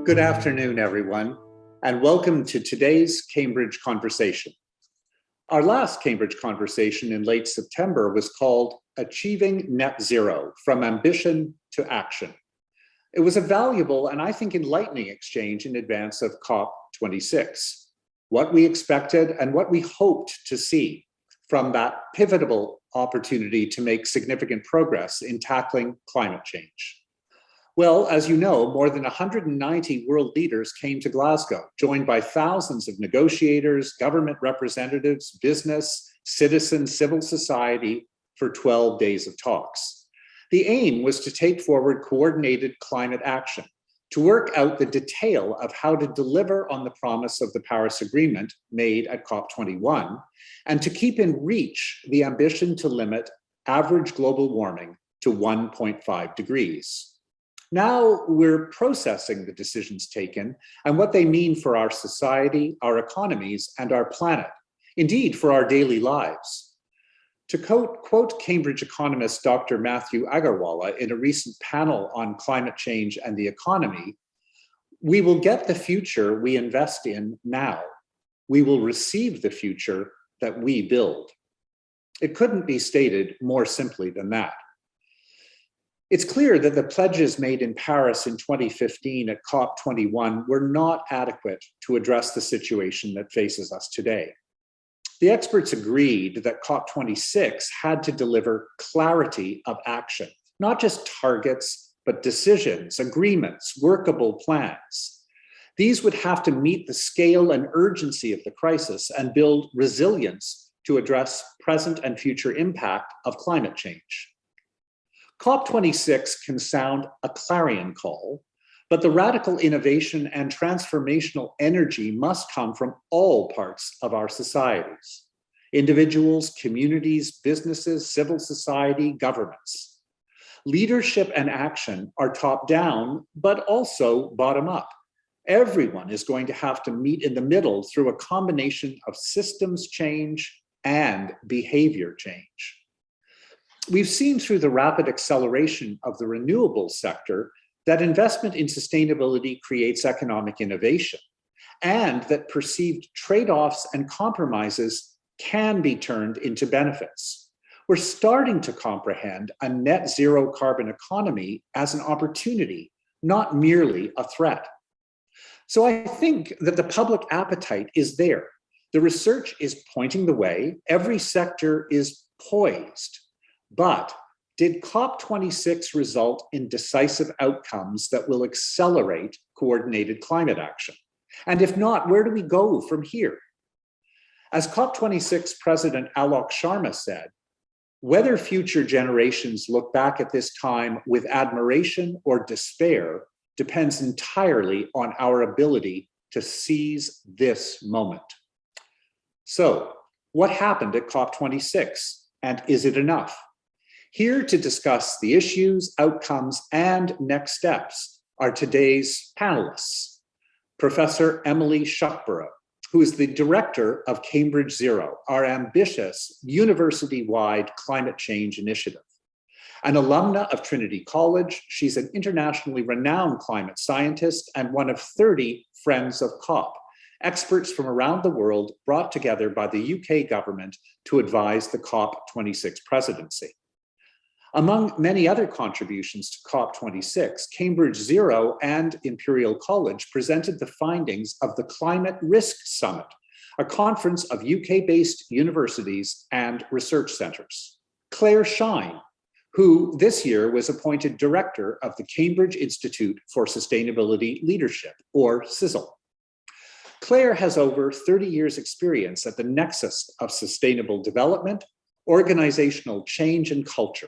Good afternoon, everyone, and welcome to today's Cambridge Conversation. Our last Cambridge Conversation in late September was called Achieving Net Zero, From Ambition to Action. It was a valuable and I think enlightening exchange in advance of COP26, what we expected and what we hoped to see from that pivotal opportunity to make significant progress in tackling climate change. Well, as you know, more than 190 world leaders came to Glasgow, joined by thousands of negotiators, government representatives, business, citizens, civil society for 12 days of talks. The aim was to take forward coordinated climate action, to work out the detail of how to deliver on the promise of the Paris Agreement made at COP21, and to keep in reach the ambition to limit average global warming to 1.5 degrees. Now we're processing the decisions taken and what they mean for our society, our economies, and our planet, indeed for our daily lives. To quote Cambridge economist Dr. Matthew Agarwala in a recent panel on climate change and the economy, we will get the future we invest in now. We will receive the future that we build. It couldn't be stated more simply than that. It's clear that the pledges made in Paris in 2015 at COP21 were not adequate to address the situation that faces us today. The experts agreed that COP26 had to deliver clarity of action, not just targets, but decisions, agreements, workable plans. These would have to meet the scale and urgency of the crisis and build resilience to address present and future impact of climate change. COP26 can sound a clarion call, but the radical innovation and transformational energy must come from all parts of our societies: individuals, communities, businesses, civil society, governments. Leadership and action are top-down, but also bottom-up. Everyone is going to have to meet in the middle through a combination of systems change and behavior change. We've seen through the rapid acceleration of the renewables sector that investment in sustainability creates economic innovation, and that perceived trade-offs and compromises can be turned into benefits. We're starting to comprehend a net zero carbon economy as an opportunity, not merely a threat. So I think that the public appetite is there. The research is pointing the way. Every sector is poised. But did COP26 result in decisive outcomes that will accelerate coordinated climate action? And if not, where do we go from here? As COP26 President Alok Sharma said, whether future generations look back at this time with admiration or despair depends entirely on our ability to seize this moment. So, what happened at COP26, and is it enough? Here to discuss the issues, outcomes, and next steps are today's panelists. Professor Emily Shuckburgh, who is the director of Cambridge Zero, our ambitious university-wide climate change initiative. An alumna of Trinity College, she's an internationally renowned climate scientist and one of 30 Friends of COP, experts from around the world brought together by the UK government to advise the COP26 presidency. Among many other contributions to COP26, Cambridge Zero and Imperial College presented the findings of the Climate Risk Summit, a conference of UK-based universities and research centres. Claire Shine, who this year was appointed director of the Cambridge Institute for Sustainability Leadership, or CISL. Claire has over 30 years' experience at the nexus of sustainable development, organizational change, and culture.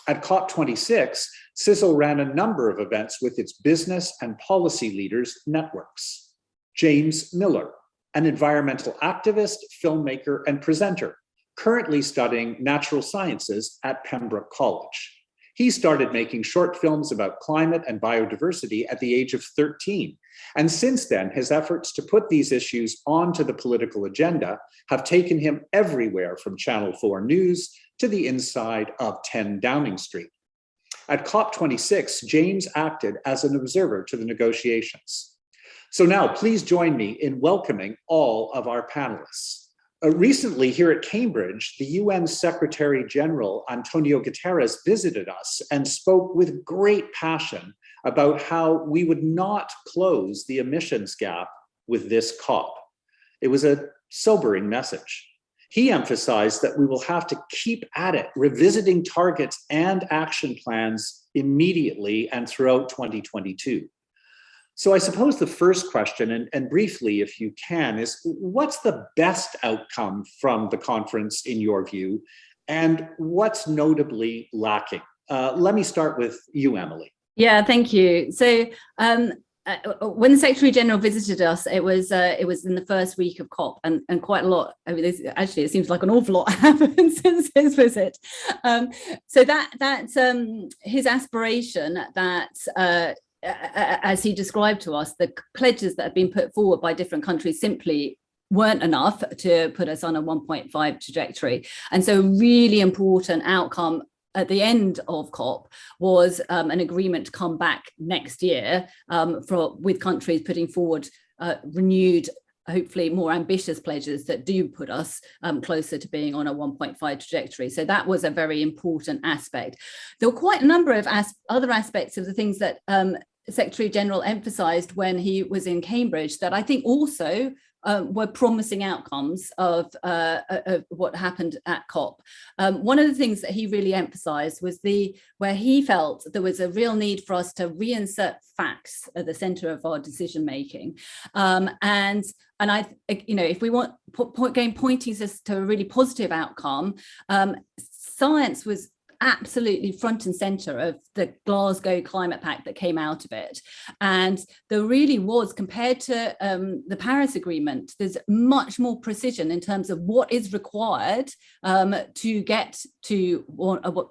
At COP26, CISL ran a number of events with its business and policy leaders networks. James Miller, an environmental activist, filmmaker, and presenter, currently studying natural sciences at Pembroke College. He started making short films about climate and biodiversity at the age of 13. And since then, his efforts to put these issues onto the political agenda have taken him everywhere from Channel 4 News to the inside of 10 Downing Street. At COP26, James acted as an observer to the negotiations. So now please join me in welcoming all of our panelists. Recently, here at Cambridge, the UN Secretary General Antonio Guterres visited us and spoke with great passion about how we would not close the emissions gap with this COP. It was a sobering message. He emphasized that we will have to keep at it, revisiting targets and action plans immediately and throughout 2022. So I suppose the first question, and briefly if you can, is what's the best outcome from the conference in your view, and what's notably lacking? Let me start with you, Emily. Yeah, thank you. So when the Secretary General visited us, it was in the first week of COP, and quite a lot. I mean, actually, it seems like an awful lot happened since his visit. So that his aspiration that. As he described to us, the pledges that have been put forward by different countries simply weren't enough to put us on a 1.5 trajectory. And so a really important outcome at the end of COP was an agreement to come back next year with countries putting forward renewed, hopefully more ambitious pledges that do put us closer to being on a 1.5 trajectory. So that was a very important aspect. There were quite a number of other aspects of the things that Secretary General emphasized when he was in Cambridge that I think also were promising outcomes of what happened at COP. One of the things that he really emphasized was where he felt there was a real need for us to reinsert facts at the center of our decision making. And I, if we want pointing us to a really positive outcome, science was absolutely front and center of the Glasgow Climate Pact that came out of it. And there really was, compared to the Paris Agreement, there's much more precision in terms of what is required to get to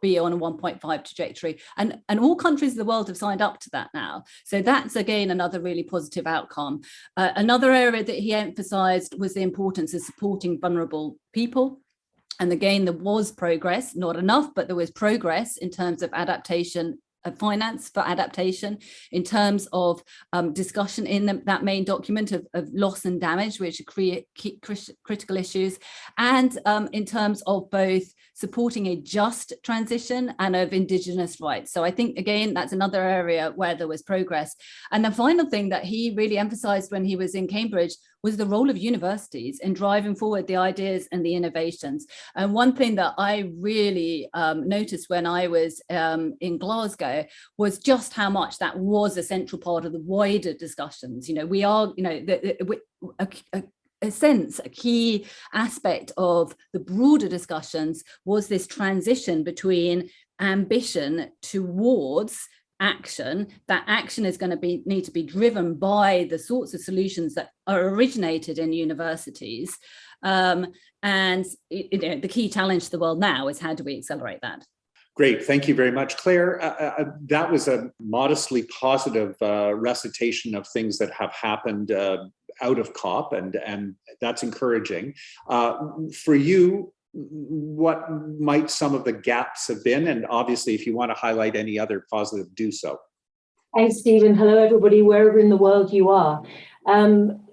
be on a 1.5 trajectory. And all countries of the world have signed up to that now. So that's, again, another really positive outcome. Another area that he emphasized was the importance of supporting vulnerable people. And again, there was progress, not enough, but there was progress in terms of adaptation, finance for adaptation, in terms of discussion in that main document of loss and damage, which are critical issues, and in terms of both supporting a just transition and of Indigenous rights. So I think, again, that's another area where there was progress. And the final thing that he really emphasized when he was in Cambridge was the role of universities in driving forward the ideas and the innovations. And one thing that I really noticed when I was in Glasgow was just how much that was a central part of the wider discussions. We are, a key aspect of the broader discussions was this transition between ambition towards action. That action is going to need to be driven by the sorts of solutions that are originated in universities. And the key challenge to the world now is how do we accelerate that? Great, thank you very much, Claire. That was a modestly positive recitation of things that have happened out of COP, and that's encouraging. For you, what might some of the gaps have been? And obviously, if you want to highlight any other positive, do so. Thanks, Stephen. Hello, everybody, wherever in the world you are.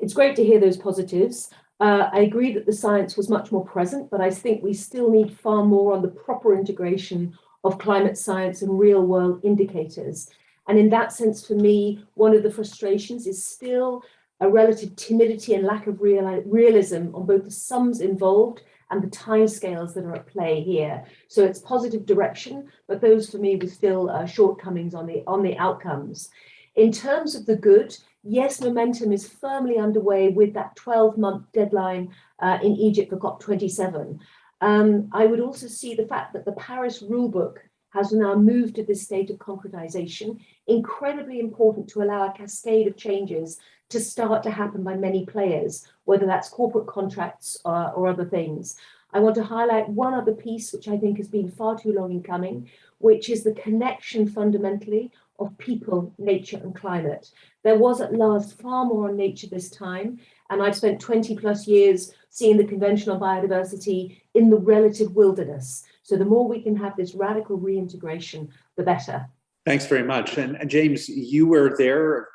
It's great to hear those positives. I agree that the science was much more present, but I think we still need far more on the proper integration of climate science and real world indicators. And in that sense, for me, one of the frustrations is still a relative timidity and lack of realism on both the sums involved and the timescales that are at play here. So it's positive direction, but those for me were still shortcomings on the outcomes. In terms of the good, yes, momentum is firmly underway with that 12-month deadline in Egypt for COP27. I would also see the fact that the Paris rulebook has now moved to this state of concretization, incredibly important to allow a cascade of changes to start to happen by many players, whether that's corporate contracts or other things. I want to highlight one other piece, which I think has been far too long in coming, which is the connection fundamentally of people, nature and climate. There was at last far more on nature this time, and I've spent 20 plus years seeing the conventional biodiversity in the relative wilderness. So the more we can have this radical reintegration, the better. Thanks very much. And James, you were there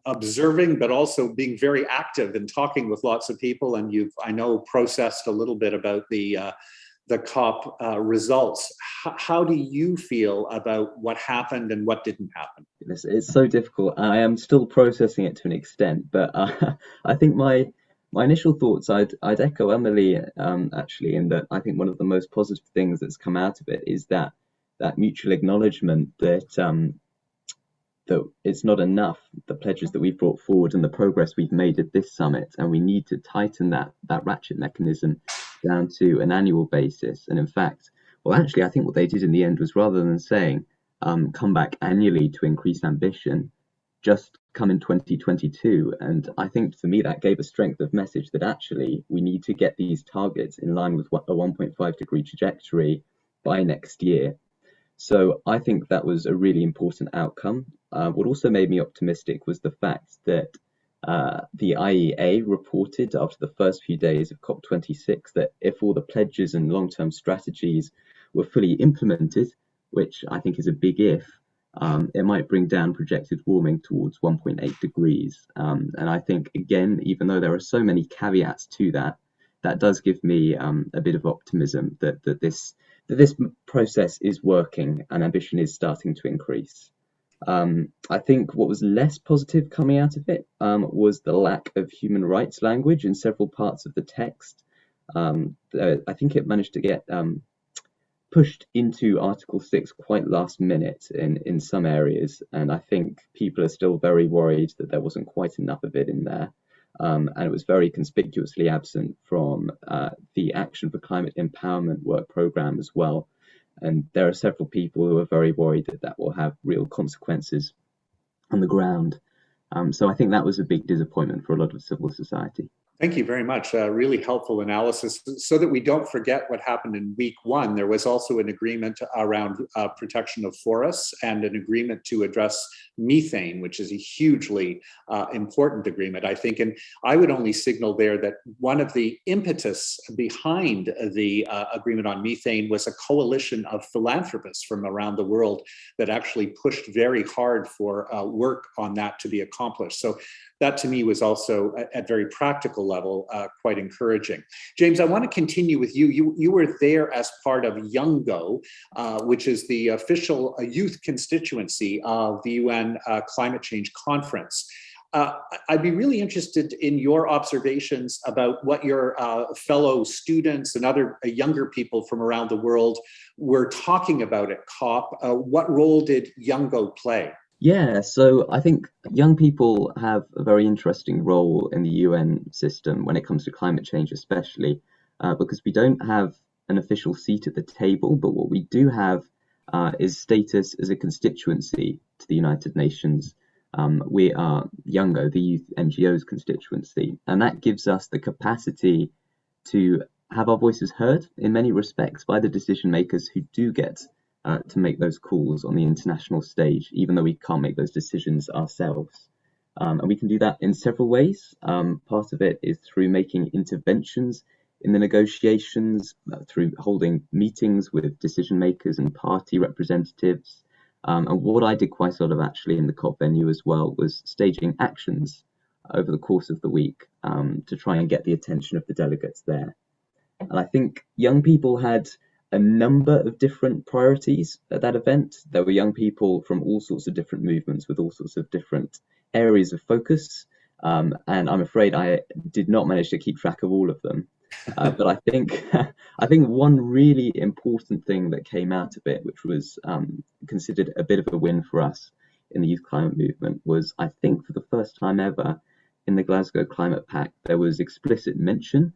observing, but also being very active and talking with lots of people. And you've, I know, processed a little bit about the COP results. How do you feel about what happened and what didn't happen? It's so difficult. I am still processing it to an extent, but I think my initial thoughts, I'd echo Emily actually, in that I think one of the most positive things that's come out of it is that mutual acknowledgement that that it's not enough, the pledges that we've brought forward and the progress we've made at this summit, and we need to tighten that ratchet mechanism down to an annual basis. And in fact, well, actually, I think what they did in the end was, rather than saying come back annually to increase ambition, just come in 2022. And I think for me that gave a strength of message that actually we need to get these targets in line with a 1.5 degree trajectory by next year. So I think that was a really important outcome. What also made me optimistic was the fact that the IEA reported after the first few days of COP26 that if all the pledges and long-term strategies were fully implemented, which I think is a big if, it might bring down projected warming towards 1.8 degrees. And I think, again, even though there are so many caveats to that, that does give me a bit of optimism that this process is working and ambition is starting to increase. I think what was less positive coming out of it was the lack of human rights language in several parts of the text. I think it managed to get pushed into Article 6 quite last minute in some areas, and I think people are still very worried that there wasn't quite enough of it in there. And it was very conspicuously absent from the Action for Climate Empowerment work programme as well. And there are several people who are very worried that that will have real consequences on the ground. So I think that was a big disappointment for a lot of civil society. Thank you very much. Really helpful analysis. So that we don't forget what happened in week one, there was also an agreement around protection of forests and an agreement to address methane, which is a hugely important agreement, I think. And I would only signal there that one of the impetus behind the agreement on methane was a coalition of philanthropists from around the world that actually pushed very hard for work on that to be accomplished. So that to me was also at very practical level quite encouraging. James, I want to continue with you. You were there as part of Youngo, which is the official youth constituency of the UN Climate Change Conference. I'd be really interested in your observations about what your fellow students and other younger people from around the world were talking about at COP. What role did Youngo play? Yeah, so I think young people have a very interesting role in the UN system when it comes to climate change, especially because we don't have an official seat at the table, but what we do have is status as a constituency to the United Nations. We are Youngo, the youth NGOs constituency, and that gives us the capacity to have our voices heard in many respects by the decision makers who do get to make those calls on the international stage, even though we can't make those decisions ourselves. And we can do that in several ways. Part of it is through making interventions in the negotiations, through holding meetings with decision makers and party representatives. And what I did quite a lot of actually in the COP venue as well was staging actions over the course of the week to try and get the attention of the delegates there. And I think young people had a number of different priorities at that event. There were young people from all sorts of different movements with all sorts of different areas of focus. And I'm afraid I did not manage to keep track of all of them. But I think one really important thing that came out of it, which was considered a bit of a win for us in the youth climate movement, was I think for the first time ever in the Glasgow Climate Pact, there was explicit mention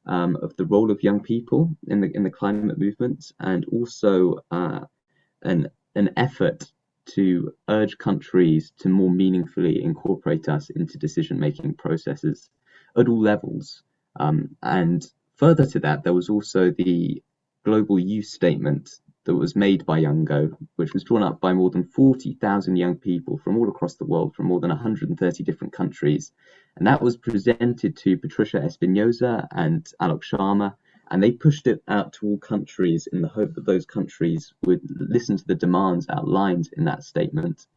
of the role of young people in the climate movement, and also an effort to urge countries to more meaningfully incorporate us into decision-making processes at all levels. And further to that, there was also the Global Youth Statement that was made by Youngo, which was drawn up by more than 40,000 young people from all across the world, from more than 130 different countries. And that was presented to Patricia Espinosa and Alok Sharma And they pushed it out to all countries in the hope that those countries would listen to the demands outlined in that statement,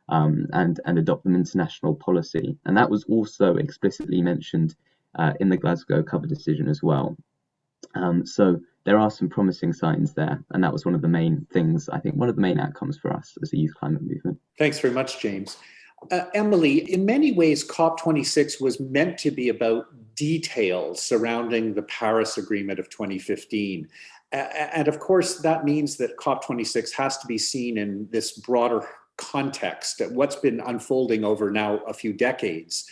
and adopt them into national policy. And that was also explicitly mentioned in the Glasgow cover decision as well. So there are some promising signs there, and that was one of the main things, I think, one of the main outcomes for us as a youth climate movement. Thanks very much, James. Emily, in many ways, COP26 was meant to be about details surrounding the Paris Agreement of 2015. And of course, that means that COP26 has to be seen in this broader context, what's been unfolding over now a few decades.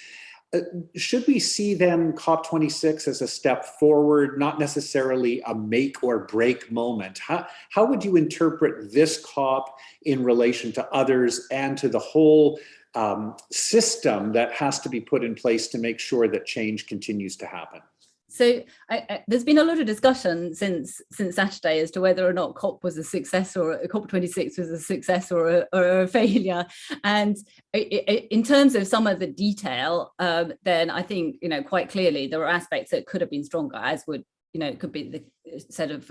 Should we see then COP26 as a step forward, not necessarily a make or break moment? How would you interpret this COP in relation to others and to the whole system that has to be put in place to make sure that change continues to happen? So there's been a lot of discussion since Saturday as to whether or not COP was a success, or COP26 was a success or a failure. And in terms of some of the detail, then I think, quite clearly there were aspects that could have been stronger, as would, could be the set of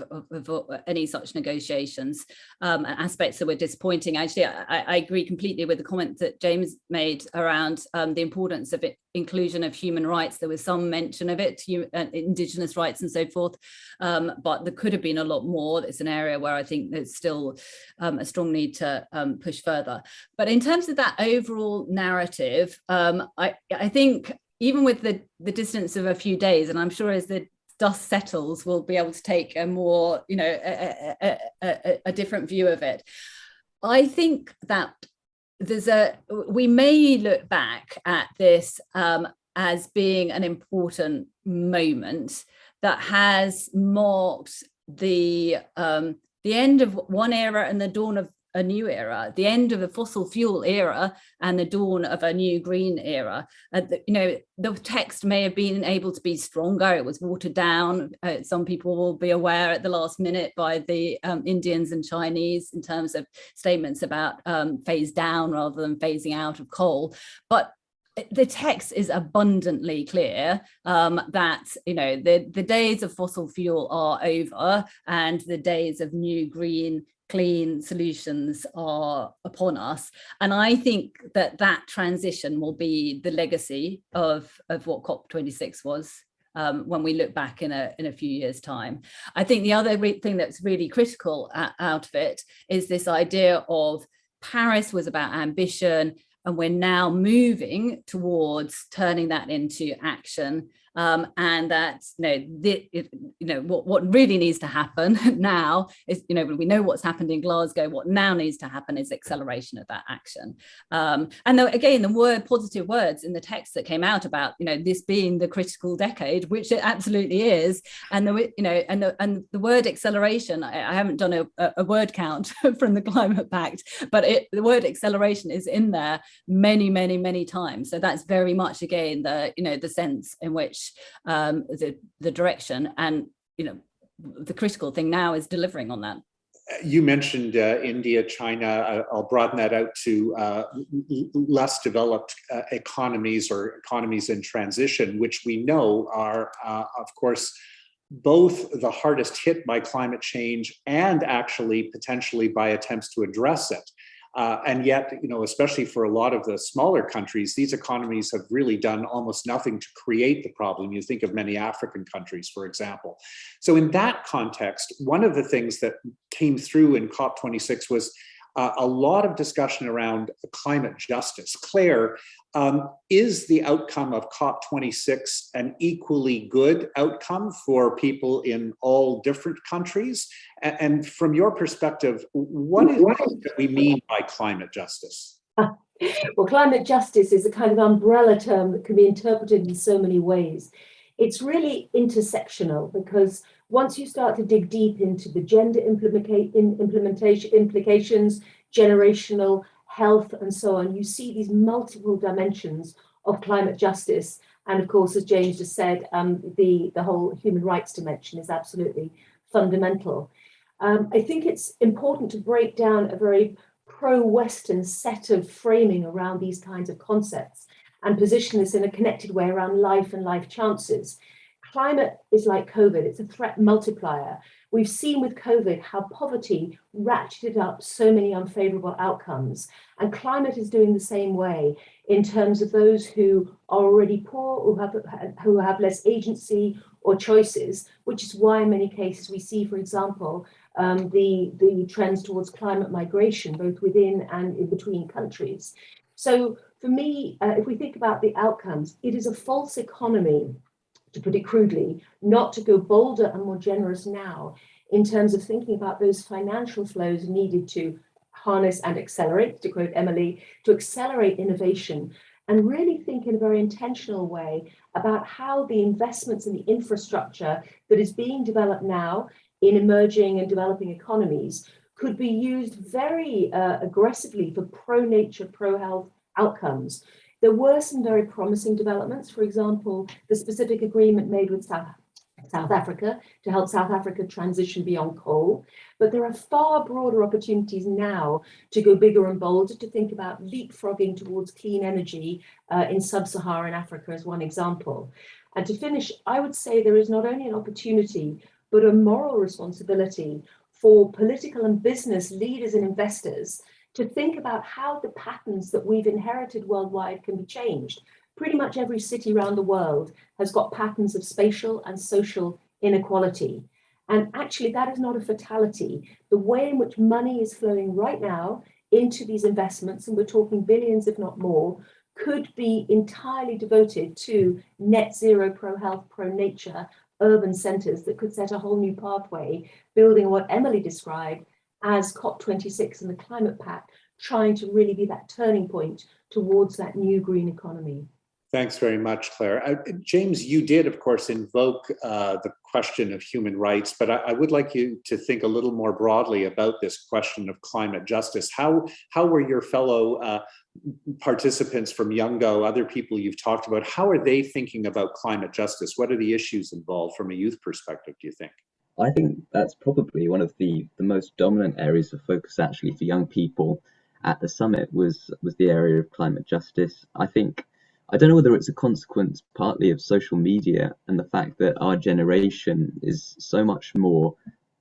any such negotiations, aspects that were disappointing. Actually, I agree completely with the comment that James made around the importance of inclusion of human rights. There was some mention of it, Indigenous rights and so forth, but there could have been a lot more. It's an area where I think there's still a strong need to push further. But in terms of that overall narrative, I think even with the distance of a few days, and I'm sure as the dust settles, we'll be able to take a more, a different view of it. I think that we may look back at this as being an important moment that has marked the end of one era and the dawn of a new era, the end of the fossil fuel era and the dawn of a new green era. The text may have been able to be stronger. It was watered down. Some people will be aware at the last minute by the Indians and Chinese in terms of statements about phase down rather than phasing out of coal. But the text is abundantly clear that the days of fossil fuel are over and the days of new green clean solutions are upon us. And I think that transition will be the legacy of what COP26 was when we look back in a few years' time. I think the other thing that's really critical out of it is this idea of Paris was about ambition, and we're now moving towards turning that into action. And that, what really needs to happen now is, we know what's happened in Glasgow. What now needs to happen is acceleration of that action. And again, the positive words in the text that came out about, this being the critical decade, which it absolutely is. And the word acceleration, I haven't done a word count from the Climate Pact, but the word acceleration is in there many, many, many times. So that's very much, again, the sense in which the direction, and the critical thing now is delivering on that. You mentioned India, China. I'll broaden that out to less developed economies or economies in transition, which we know are, of course, both the hardest hit by climate change and actually potentially by attempts to address it. And yet, especially for a lot of the smaller countries, these economies have really done almost nothing to create the problem. You think of many African countries, for example. So in that context, one of the things that came through in COP26 was a lot of discussion around climate justice. Claire, is the outcome of COP26 an equally good outcome for people in all different countries? And from your perspective, what is it that we mean by climate justice? Well, climate justice is a kind of umbrella term that can be interpreted in so many ways. It's really intersectional, because once you start to dig deep into the gender implementation implications, generational health, and so on, you see these multiple dimensions of climate justice. And of course, as James just said, the whole human rights dimension is absolutely fundamental. I think it's important to break down a very pro-Western set of framing around these kinds of concepts and position this in a connected way around life and life chances. climate is like COVID, it's a threat multiplier. We've seen with COVID how poverty ratcheted up so many unfavorable outcomes, and climate is doing the same way in terms of those who are already poor, who have less agency or choices, which is why in many cases we see, for example, the trends towards climate migration, both within and in between countries. So for me, if we think about the outcomes, it is a false economy, to put it crudely, not to go bolder and more generous now in terms of thinking about those financial flows needed to harness and accelerate, to quote Emily, to accelerate innovation, and really think in a very intentional way about how the investments in the infrastructure that is being developed now in emerging and developing economies could be used very aggressively for pro-nature, pro-health outcomes. There were some very promising developments. For example, the specific agreement made with South Africa to help South Africa transition beyond coal. But there are far broader opportunities now to go bigger and bolder, to think about leapfrogging towards clean energy in sub-Saharan Africa as one example. And to finish, I would say there is not only an opportunity, but a moral responsibility for political and business leaders and investors to think about how the patterns that we've inherited worldwide can be changed. Pretty much every city around the world has got patterns of spatial and social inequality. And actually, that is not a fatality. The way in which money is flowing right now into these investments, and we're talking billions, if not more, could be entirely devoted to net zero, pro-health, pro-nature, urban centres that could set a whole new pathway, building on what Emily described as COP26 and the Climate Pact, trying to really be that turning point towards that new green economy. Thanks very much, Claire. James, you did, of course, invoke the question of human rights, but I would like you to think a little more broadly about this question of climate justice. How were your fellow participants from Youngo, other people you've talked about, how are they thinking about climate justice? What are the issues involved from a youth perspective, do you think? I think that's probably one of the most dominant areas of focus actually for young people at the summit was the area of climate justice. I don't know whether it's a consequence partly of social media and the fact that our generation is so much more,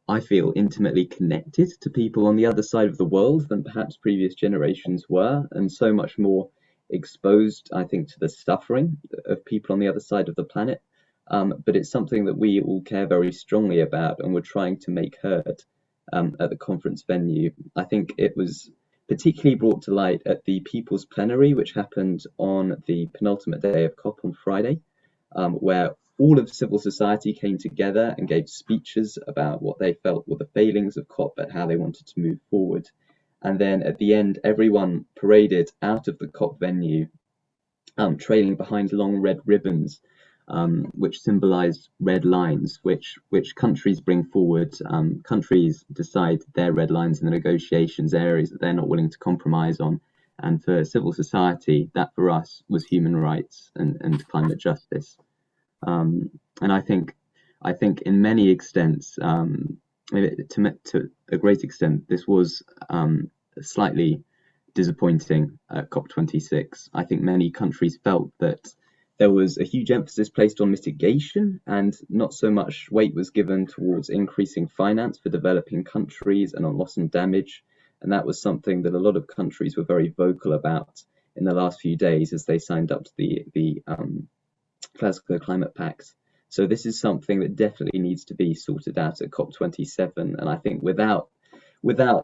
I feel, intimately connected to people on the other side of the world than perhaps previous generations were, and so much more exposed, I think, to the suffering of people on the other side of the planet. But it's something that we all care very strongly about and we're trying to make heard at the conference venue. I think it was particularly brought to light at the People's Plenary, which happened on the penultimate day of COP on Friday, where all of civil society came together and gave speeches about what they felt were the failings of COP, but how they wanted to move forward. And then at the end, everyone paraded out of the COP venue, trailing behind long red ribbons, which symbolise red lines, which countries bring forward. Countries decide their red lines in the negotiations, areas that they're not willing to compromise on. And for civil society, that for us was human rights and climate justice. And I think in many extents, to a great extent, this was slightly disappointing at COP26. I think many countries felt that there was a huge emphasis placed on mitigation and not so much weight was given towards increasing finance for developing countries and on loss and damage. And that was something that a lot of countries were very vocal about in the last few days as they signed up to the Glasgow Climate Pact. So this is something that definitely needs to be sorted out at COP27. And I think without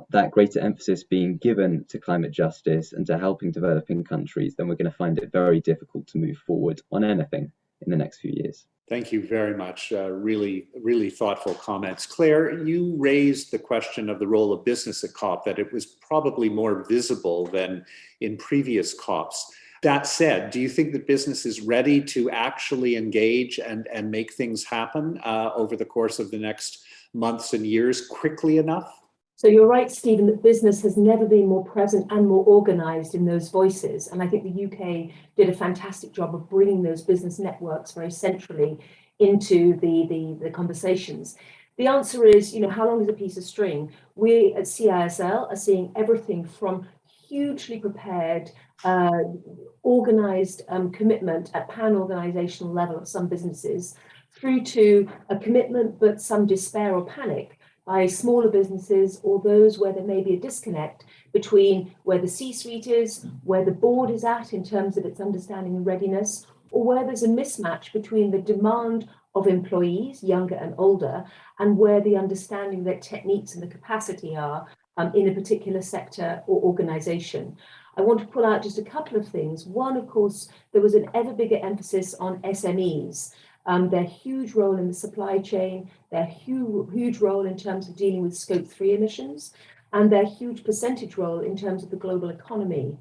that greater emphasis being given to climate justice and to helping developing countries, then we're going to find it very difficult to move forward on anything in the next few years. Thank you very much. Really, really thoughtful comments. Claire, you raised the question of the role of business at COP, that it was probably more visible than in previous COPs. That said, do you think that business is ready to actually engage and make things happen over the course of the next months and years quickly enough? So you're right, Stephen, that business has never been more present and more organised in those voices. And I think the UK did a fantastic job of bringing those business networks very centrally into the conversations. The answer is, how long is a piece of string? We at CISL are seeing everything from hugely prepared, organised commitment at pan-organisational level of some businesses, through to a commitment but some despair or panic by smaller businesses or those where there may be a disconnect between where the C-suite is, where the board is at in terms of its understanding and readiness, or where there's a mismatch between the demand of employees, younger and older, and where the understanding that techniques and the capacity are in a particular sector or organization. I want to pull out just a couple of things. One, of course, there was an ever bigger emphasis on SMEs. Their huge role in the supply chain, their huge role in terms of dealing with Scope 3 emissions, and their huge percentage role in terms of the global economy.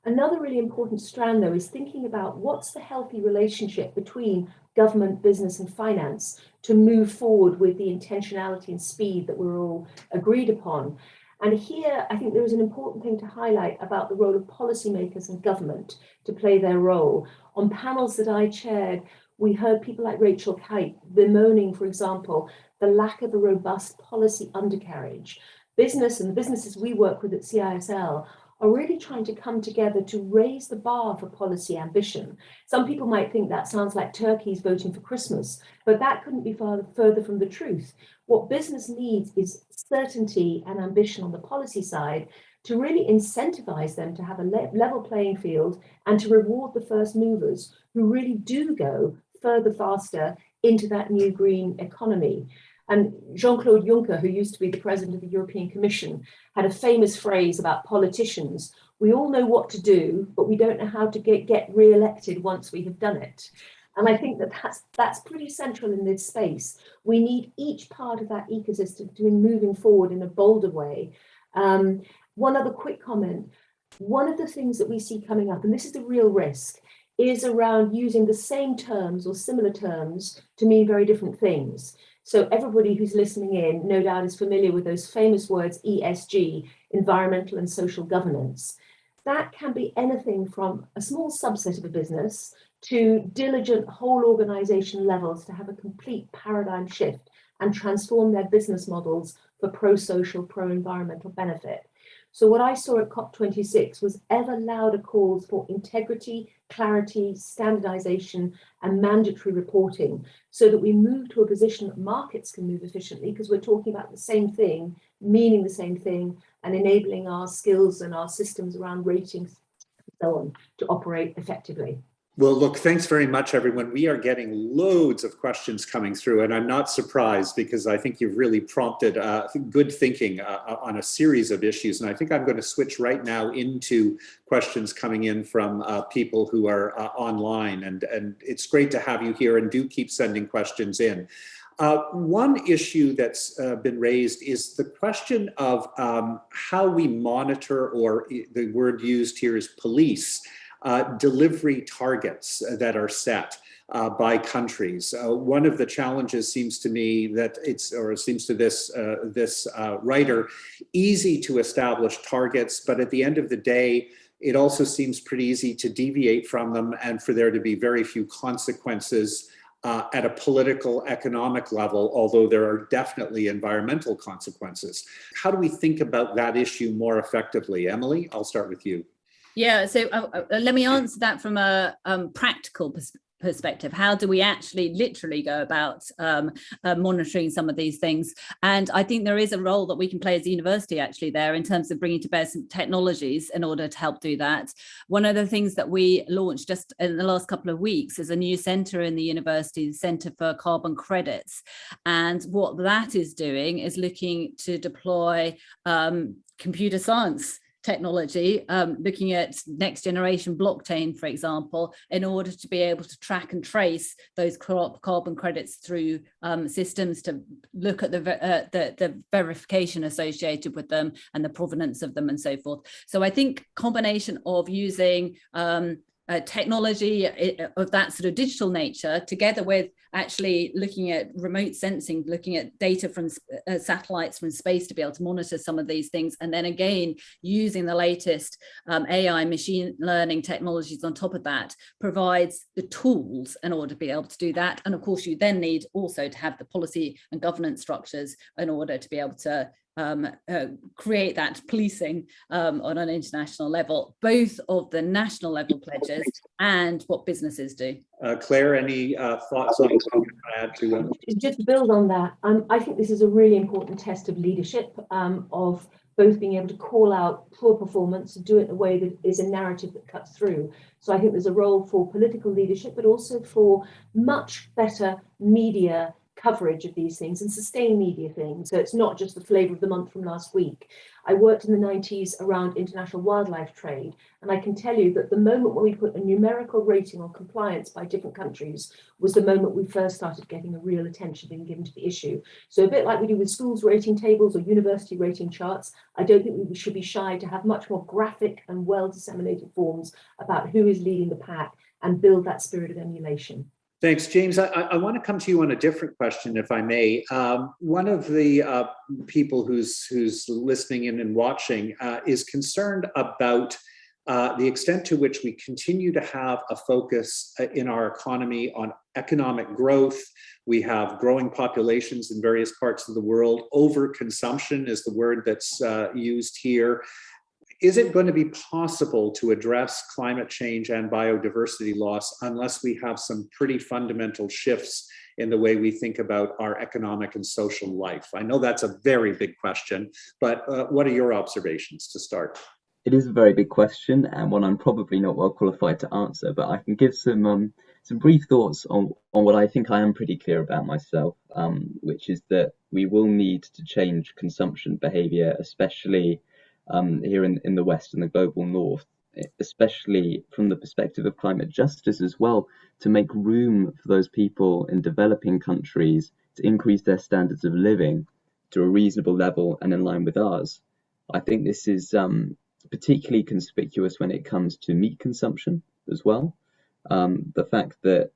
Another really important strand, though, is thinking about what's the healthy relationship between government, business, and finance to move forward with the intentionality and speed that we're all agreed upon. And here, I think there is an important thing to highlight about the role of policymakers and government to play their role. On panels that I chaired, we heard people like Rachel Kite bemoaning, for example, the lack of a robust policy undercarriage. Business and the businesses we work with at CISL are really trying to come together to raise the bar for policy ambition. Some people might think that sounds like turkeys voting for Christmas, but that couldn't be further from the truth. What business needs is certainty and ambition on the policy side to really incentivize them to have a level playing field and to reward the first movers who really do go further, faster into that new green economy. And Jean-Claude Juncker, who used to be the president of the European Commission, had a famous phrase about politicians. We all know what to do, but we don't know how to get re-elected once we have done it. And I think that that's pretty central in this space. We need each part of that ecosystem to be moving forward in a bolder way. One other quick comment. One of the things that we see coming up, and this is the real risk, is around using the same terms or similar terms to mean very different things. So everybody who's listening in, no doubt, is familiar with those famous words ESG, environmental and social governance. That can be anything from a small subset of a business to diligent whole organization levels to have a complete paradigm shift and transform their business models for pro-social, pro-environmental benefit. So what I saw at COP26 was ever louder calls for integrity, clarity, standardization, and mandatory reporting so that we move to a position that markets can move efficiently because we're talking about the same thing, meaning the same thing, and enabling our skills and our systems around ratings and so on to operate effectively. Well, look, thanks very much, everyone. We are getting loads of questions coming through, and I'm not surprised because I think you've really prompted good thinking on a series of issues. And I think I'm going to switch right now into questions coming in from people who are online. And it's great to have you here, and do keep sending questions in. One issue that's been raised is the question of how we monitor, or the word used here is police, delivery targets that are set by countries. One of the challenges seems to me that seems to this writer, easy to establish targets, but at the end of the day, it also seems pretty easy to deviate from them and for there to be very few consequences at a political, economic level, although there are definitely environmental consequences. How do we think about that issue more effectively? Emily, I'll start with you. Yeah, so let me answer that from a practical perspective. How do we actually literally go about monitoring some of these things? And I think there is a role that we can play as a university actually there in terms of bringing to bear some technologies in order to help do that. One of the things that we launched just in the last couple of weeks is a new centre in the university, the Centre for Carbon Credits. And what that is doing is looking to deploy computer science technology, looking at next generation blockchain, for example, in order to be able to track and trace those carbon credits through systems to look at the verification associated with them and the provenance of them and so forth. So I think combination of using technology of that sort of digital nature, together with actually looking at remote sensing, looking at data from satellites from space to be able to monitor some of these things, and then again using the latest AI machine learning technologies on top of that, provides the tools in order to be able to do that. And of course you then need also to have the policy and governance structures in order to be able to create that policing on an international level, both of the national level pledges and what businesses do. Claire, any thoughts on add to that? Just to build on that, I think this is a really important test of leadership, of both being able to call out poor performance, do it in a way that is a narrative that cuts through. So I think there's a role for political leadership, but also for much better media coverage of these things and sustained media things. So it's not just the flavor of the month from last week. I worked in the 90s around international wildlife trade, and I can tell you that the moment when we put a numerical rating on compliance by different countries was the moment we first started getting a real attention being given to the issue. So a bit like we do with schools rating tables or university rating charts, I don't think we should be shy to have much more graphic and well disseminated forms about who is leading the pack and build that spirit of emulation. Thanks, James. I want to come to you on a different question, if I may. One of the people who's listening in and watching is concerned about the extent to which we continue to have a focus in our economy on economic growth. We have growing populations in various parts of the world. Overconsumption is the word that's used here. Is it going to be possible to address climate change and biodiversity loss unless we have some pretty fundamental shifts in the way we think about our economic and social life? I know that's a very big question, but what are your observations to start? It is a very big question, and one I'm probably not well qualified to answer, but I can give some brief thoughts on what I think I am pretty clear about myself, which is that we will need to change consumption behavior, especially here in the West and the global North, especially from the perspective of climate justice as well, to make room for those people in developing countries to increase their standards of living to a reasonable level and in line with ours. I think this is particularly conspicuous when it comes to meat consumption as well. The fact that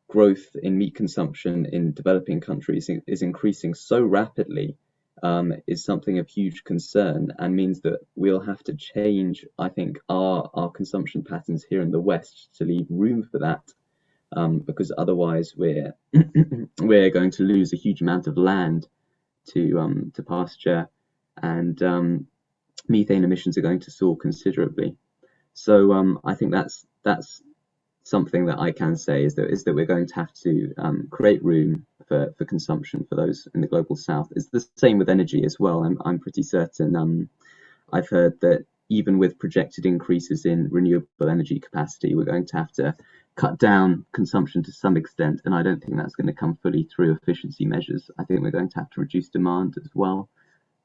growth in meat consumption in developing countries is increasing so rapidly is something of huge concern, and means that we'll have to change, I think, our consumption patterns here in the West to leave room for that, because otherwise we're we're going to lose a huge amount of land to pasture, and methane emissions are going to soar considerably. So I think that's something that I can say is that we're going to have to create room for consumption for those in the global South. It's the same with energy as well. I'm pretty certain. I've heard that even with projected increases in renewable energy capacity, we're going to have to cut down consumption to some extent, and I don't think that's going to come fully through efficiency measures. I think we're going to have to reduce demand as well,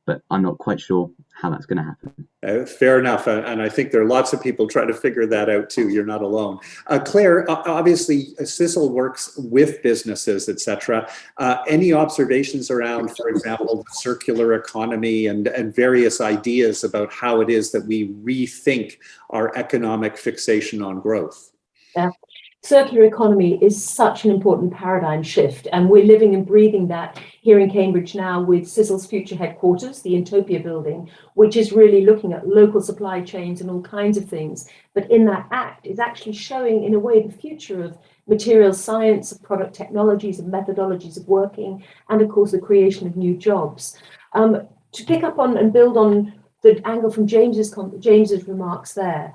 but I'm not quite sure how that's going to happen. Fair enough. And I think there are lots of people trying to figure that out too. You're not alone. Claire, obviously CISL works with businesses, etc. Any observations around, for example, the circular economy and various ideas about how it is that we rethink our economic fixation on growth? Yeah. Circular economy is such an important paradigm shift, and we're living and breathing that here in Cambridge now with CISL's future headquarters, the Intopia building, which is really looking at local supply chains and all kinds of things. But in that act is actually showing, in a way, the future of materials science, of product technologies, and methodologies of working, and of course the creation of new jobs. To pick up on and build on the angle from James's remarks there,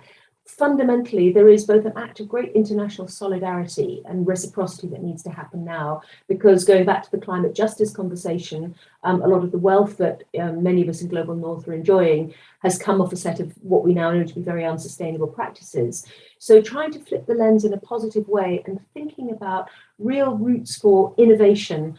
fundamentally, there is both an act of great international solidarity and reciprocity that needs to happen now, because going back to the climate justice conversation, a lot of the wealth that many of us in Global North are enjoying has come off a set of what we now know to be very unsustainable practices. So trying to flip the lens in a positive way and thinking about real routes for innovation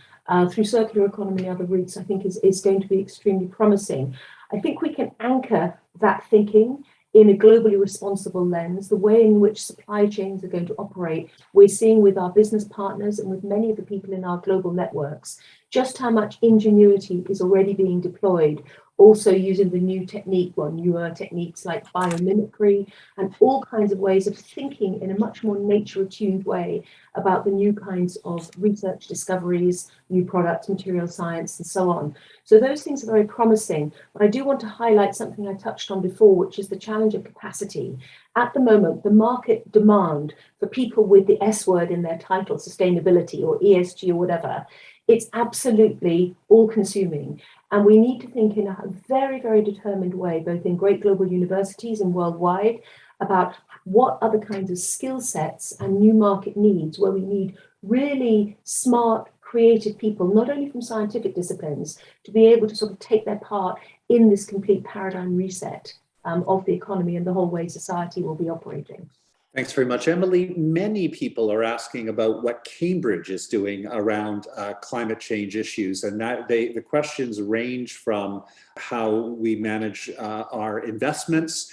through circular economy and other routes, I think is going to be extremely promising. I think we can anchor that thinking in a globally responsible lens, the way in which supply chains are going to operate. We're seeing with our business partners and with many of the people in our global networks, just how much ingenuity is already being deployed, also using the newer techniques like biomimicry and all kinds of ways of thinking in a much more nature-attuned way about the new kinds of research discoveries, new products, material science, and so on. So those things are very promising, but I do want to highlight something I touched on before, which is the challenge of capacity. At the moment, the market demand for people with the S word in their title, sustainability or ESG or whatever, it's absolutely all-consuming. And we need to think in a very, very determined way, both in great global universities and worldwide, about what other kinds of skill sets and new market needs, where we need really smart, creative people, not only from scientific disciplines, to be able to sort of take their part in this complete paradigm reset of the economy and the whole way society will be operating. Thanks very much, Emily. Many people are asking about what Cambridge is doing around climate change issues, and that the questions range from how we manage our investments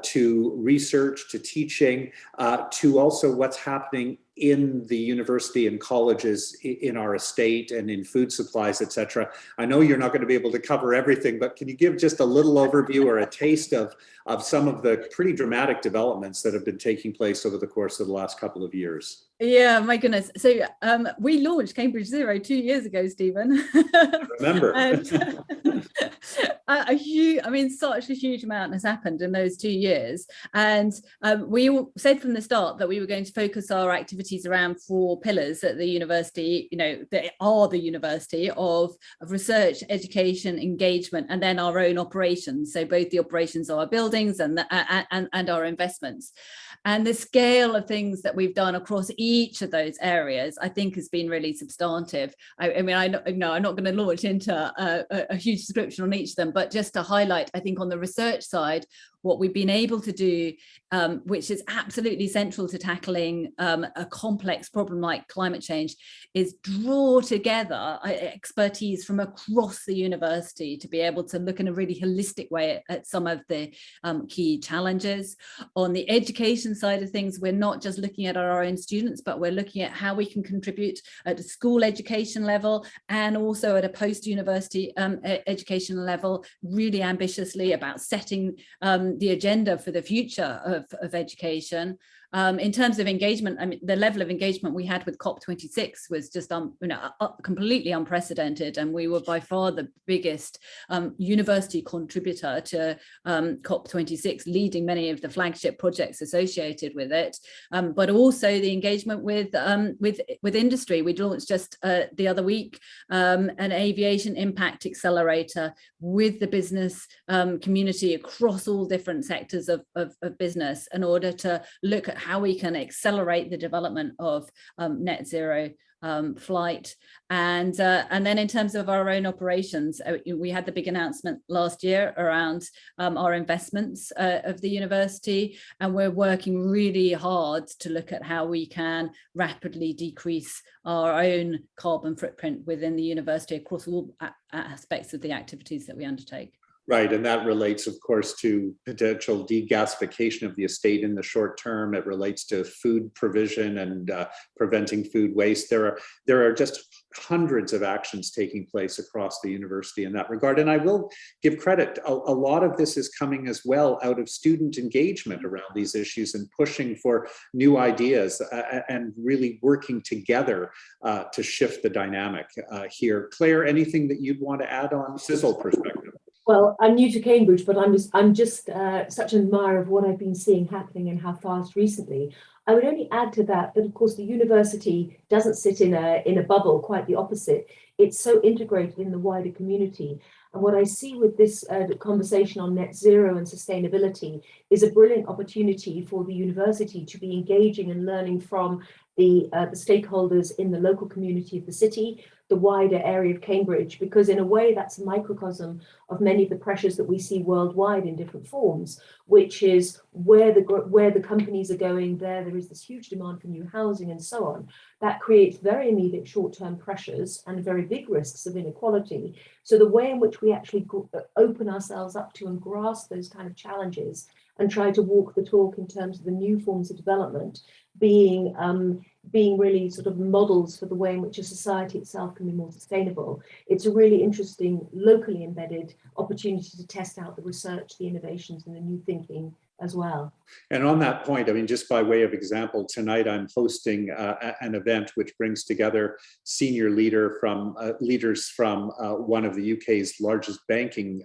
to research, to teaching, to also what's happening in the university and colleges in our estate and in food supplies, et cetera. I know you're not going to be able to cover everything, but can you give just a little overview or a taste of some of the pretty dramatic developments that have been taking place over the course of the last couple of years? Yeah, my goodness. So we launched Cambridge Zero 2 years ago, Stephen. Remember. Such a huge amount has happened in those 2 years. And we all said from the start that we were going to focus our activities around 4 pillars at the university, that are the university of research, education, engagement, and then our own operations. So both the operations of our buildings and our investments. And the scale of things that we've done across each of those areas, I think, has been really substantive. I'm not going to launch into a huge description on each of them, but just to highlight, I think on the research side, what we've been able to do, which is absolutely central to tackling a complex problem like climate change, is draw together expertise from across the university to be able to look in a really holistic way at some of the key challenges. On the education side of things, we're not just looking at our own students, but we're looking at how we can contribute at a school education level and also at a post-university education level, really ambitiously about setting the agenda for the future of education. In terms of engagement, the level of engagement we had with COP26 was just completely unprecedented, and we were by far the biggest university contributor to COP26, leading many of the flagship projects associated with it. But also the engagement with industry. We launched just the other week an aviation impact accelerator with the business community across all different sectors of business in order to look at how we can accelerate the development of net zero flight. And then in terms of our own operations, we had the big announcement last year around our investments of the university, and we're working really hard to look at how we can rapidly decrease our own carbon footprint within the university across all aspects of the activities that we undertake. Right, and that relates, of course, to potential degasification of the estate in the short term. It relates to food provision and preventing food waste. There are just hundreds of actions taking place across the university in that regard. And I will give credit, a lot of this is coming as well out of student engagement around these issues and pushing for new ideas and really working together to shift the dynamic here. Claire, anything that you'd want to add on CISL perspective? Well, I'm new to Cambridge, but I'm just such an admirer of what I've been seeing happening and how fast recently. I would only add to that of course the university doesn't sit in a bubble, quite the opposite. It's so integrated in the wider community. And what I see with this conversation on net zero and sustainability is a brilliant opportunity for the university to be engaging and learning from the stakeholders in the local community of the city, the wider area of Cambridge, because in a way that's a microcosm of many of the pressures that we see worldwide in different forms, which is where the companies are going, there is this huge demand for new housing and so on. That creates very immediate short-term pressures and very big risks of inequality. So the way in which we actually open ourselves up to and grasp those kind of challenges and try to walk the talk in terms of the new forms of development being really sort of models for the way in which a society itself can be more sustainable. It's a really interesting, locally embedded opportunity to test out the research, the innovations, and the new thinking as well. And on that point, I mean, just by way of example, tonight I'm hosting an event which brings together senior leaders from one of the UK's largest banking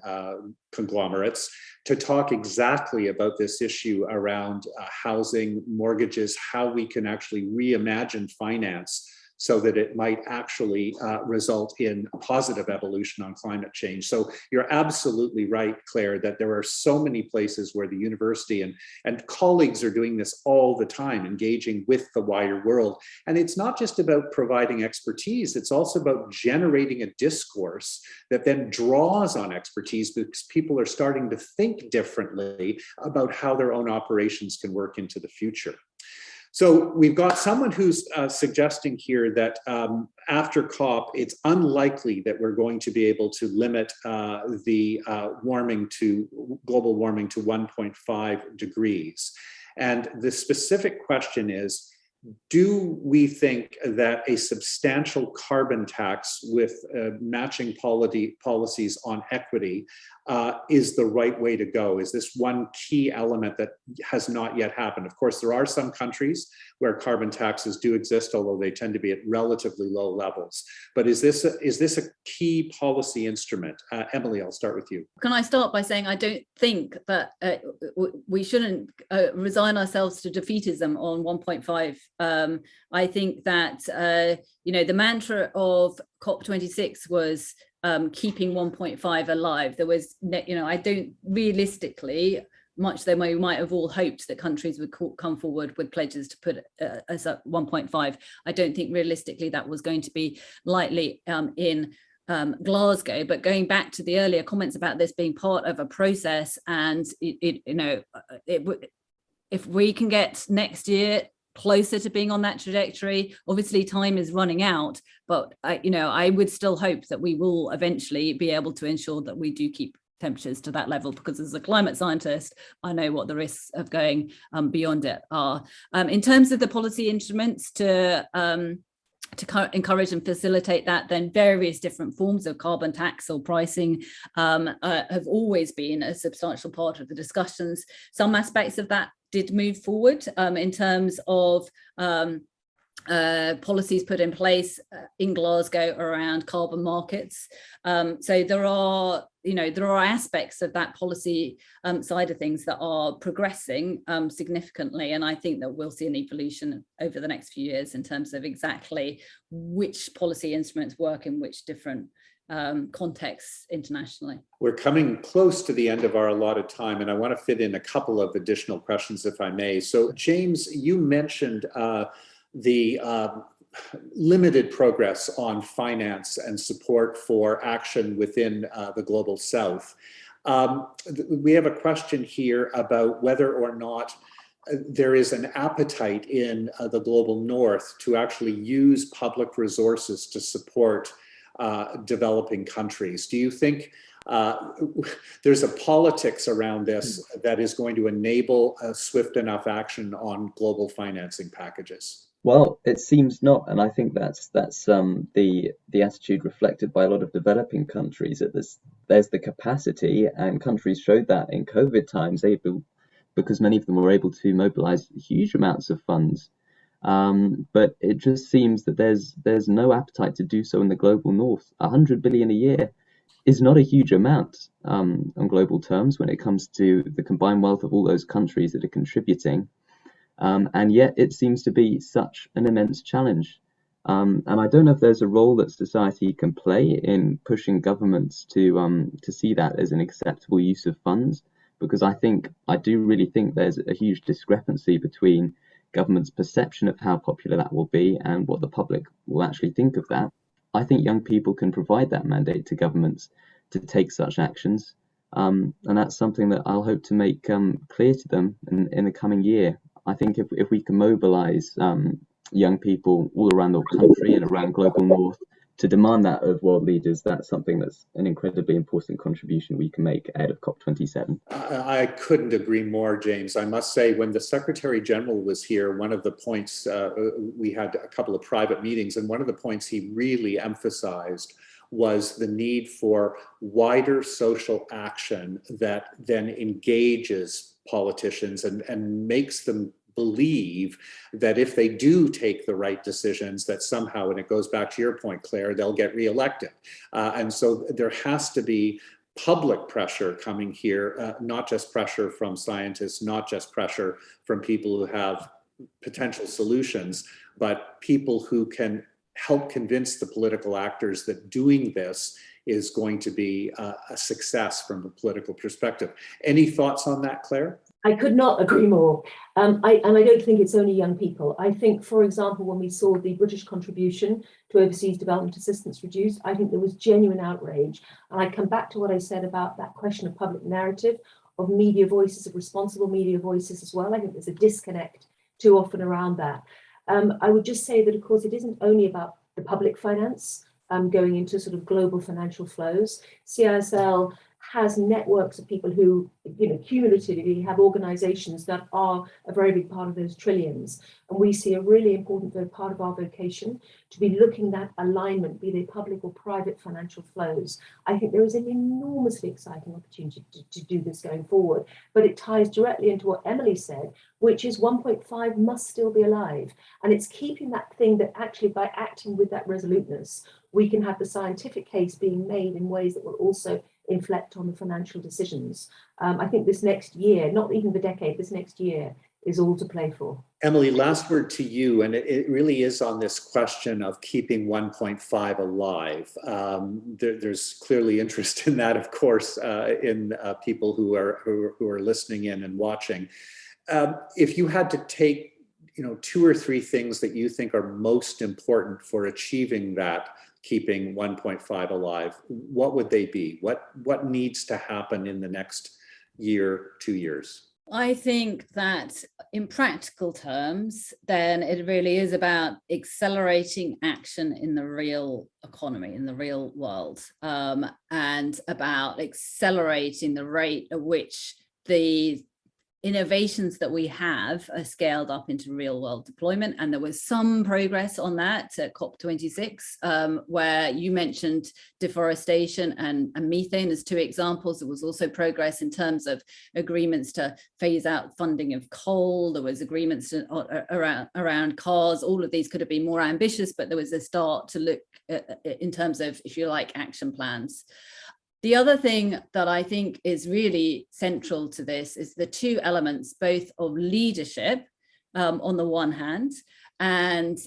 conglomerates to talk exactly about this issue around housing, mortgages, how we can actually reimagine finance so that it might actually result in a positive evolution on climate change. So you're absolutely right, Claire, that there are so many places where the university and colleagues are doing this all the time, engaging with the wider world. And it's not just about providing expertise, it's also about generating a discourse that then draws on expertise, because people are starting to think differently about how their own operations can work into the future. So we've got someone who's suggesting here that after COP, it's unlikely that we're going to be able to limit the global warming to 1.5 degrees. And the specific question is, do we think that a substantial carbon tax with matching policies on equity is the right way to go? Is this one key element that has not yet happened? Of course, there are some countries where carbon taxes do exist, although they tend to be at relatively low levels. But is this a key policy instrument? Emily, I'll start with you. Can I start by saying I don't think that we shouldn't resign ourselves to defeatism on 1.5. I think that, the mantra of COP26 was keeping 1.5 alive. There was, I don't realistically, much though we might have all hoped that countries would come forward with pledges to put us at 1.5. I don't think realistically that was going to be likely in Glasgow. But going back to the earlier comments about this being part of a process, and if we can get next year closer to being on that trajectory, obviously time is running out, but I would still hope that we will eventually be able to ensure that we do keep temperatures to that level, because as a climate scientist, I know what the risks of going beyond it are. In terms of the policy instruments to encourage and facilitate that, then various different forms of carbon tax or pricing have always been a substantial part of the discussions. Some aspects of that did move forward in terms of policies put in place in Glasgow around carbon markets. So there are aspects of that policy side of things that are progressing significantly, and I think that we'll see an evolution over the next few years in terms of exactly which policy instruments work in which different contexts internationally. We're coming close to the end of our allotted time, and I want to fit in a couple of additional questions, if I may. So, James, you mentioned the limited progress on finance and support for action within the Global South. We have a question here about whether or not there is an appetite in the Global North to actually use public resources to support developing countries. Do you think there's a politics around this that is going to enable a swift enough action on global financing packages? Well, it seems not, and I think that's the attitude reflected by a lot of developing countries. That there's the capacity, and countries showed that in COVID times, because many of them were able to mobilize huge amounts of funds. But it just seems that there's no appetite to do so in the global north. 100 billion a year is not a huge amount on global terms when it comes to the combined wealth of all those countries that are contributing. And yet it seems to be such an immense challenge. And I don't know if there's a role that society can play in pushing governments to see that as an acceptable use of funds, because I do really think there's a huge discrepancy between government's perception of how popular that will be and what the public will actually think of that. I think young people can provide that mandate to governments to take such actions. And that's something that I'll hope to make clear to them in the coming year. I think if we can mobilize young people all around the country and around global north to demand that of world leaders, that's something that's an incredibly important contribution we can make ahead of COP27. I couldn't agree more, James. I must say, when the Secretary General was here, one of the points, we had a couple of private meetings, and one of the points he really emphasized was the need for wider social action that then engages politicians and makes them believe that if they do take the right decisions, that somehow, and it goes back to your point, Claire, they'll get reelected. And so there has to be public pressure coming here, not just pressure from scientists, not just pressure from people who have potential solutions, but people who can help convince the political actors that doing this is going to be a success from a political perspective. Any thoughts on that, Claire? I could not agree more. And I don't think it's only young people. I think, for example, when we saw the British contribution to overseas development assistance reduced, I think there was genuine outrage. And I come back to what I said about that question of public narrative, of media voices, of responsible media voices as well. I think there's a disconnect too often around that. I would just say that, of course, it isn't only about the public finance going into sort of global financial flows. CISL has networks of people who, cumulatively have organizations that are a very big part of those trillions. And we see a really important part of our vocation to be looking at alignment, be they public or private financial flows. I think there is an enormously exciting opportunity to do this going forward, but it ties directly into what Emily said, which is 1.5 must still be alive. And it's keeping that thing that actually by acting with that resoluteness, we can have the scientific case being made in ways that will also inflect on the financial decisions. I think this next year, not even the decade, this next year is all to play for. Emily, last word to you, and it really is on this question of keeping 1.5 alive. There's clearly interest in that, of course, in people who are listening in and watching. If you had to take, 2 or 3 things that you think are most important for achieving that, keeping 1.5 alive, what would they be? What needs to happen in the next year, 2 years? I think that in practical terms, then it really is about accelerating action in the real economy, in the real world, and about accelerating the rate at which the innovations that we have are scaled up into real world deployment. And there was some progress on that at COP26, where you mentioned deforestation and methane as 2 examples. There was also progress in terms of agreements to phase out funding of coal. There was agreements around cars. All of these could have been more ambitious, but there was a start to look at, in terms of, if you like, action plans. The other thing that I think is really central to this is the 2 elements, both of leadership on the one hand, and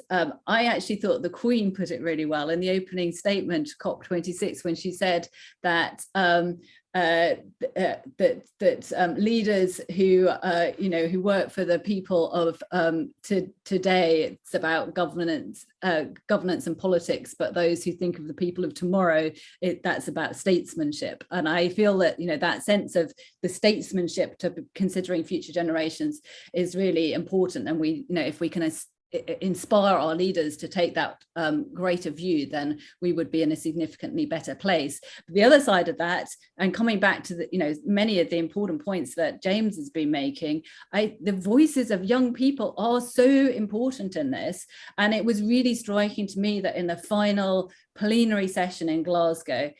I actually thought the Queen put it really well in the opening statement, COP26, when she said that leaders who who work for the people of today, it's about governance and politics, but those who think of the people of tomorrow, that's about statesmanship. And I feel that that sense of the statesmanship to considering future generations is really important. And we, if we can inspire our leaders to take that greater view, then we would be in a significantly better place. But the other side of that, and coming back to the many of the important points that James has been making, the voices of young people are so important in this. And it was really striking to me that in the final plenary session in Glasgow,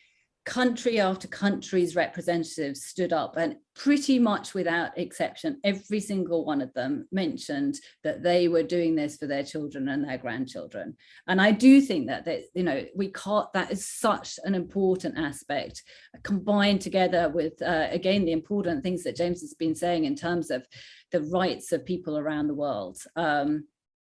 country after country's representatives stood up, and pretty much without exception, every single one of them mentioned that they were doing this for their children and their grandchildren. And I do think that we can't, that is such an important aspect, combined together with again the important things that James has been saying in terms of the rights of people around the world.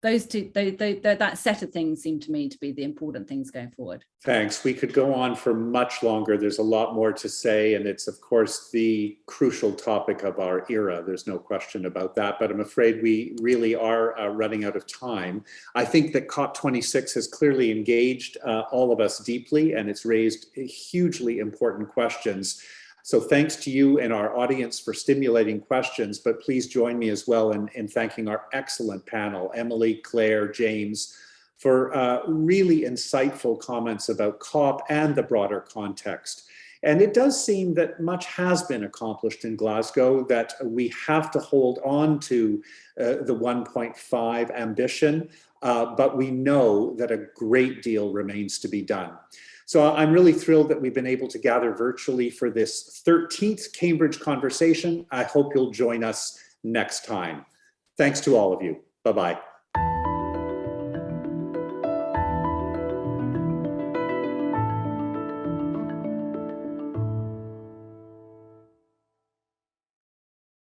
Those 2, that set of things seem to me to be the important things going forward. Thanks. We could go on for much longer. There's a lot more to say, and it's, of course, the crucial topic of our era. There's no question about that, but I'm afraid we really are running out of time. I think that COP26 has clearly engaged all of us deeply, and it's raised hugely important questions. So thanks to you and our audience for stimulating questions, but please join me as well in thanking our excellent panel, Emily, Claire, James, for really insightful comments about COP and the broader context. And it does seem that much has been accomplished in Glasgow, that we have to hold on to the 1.5 ambition, but we know that a great deal remains to be done. So I'm really thrilled that we've been able to gather virtually for this 13th Cambridge Conversation. I hope you'll join us next time. Thanks to all of you. Bye-bye.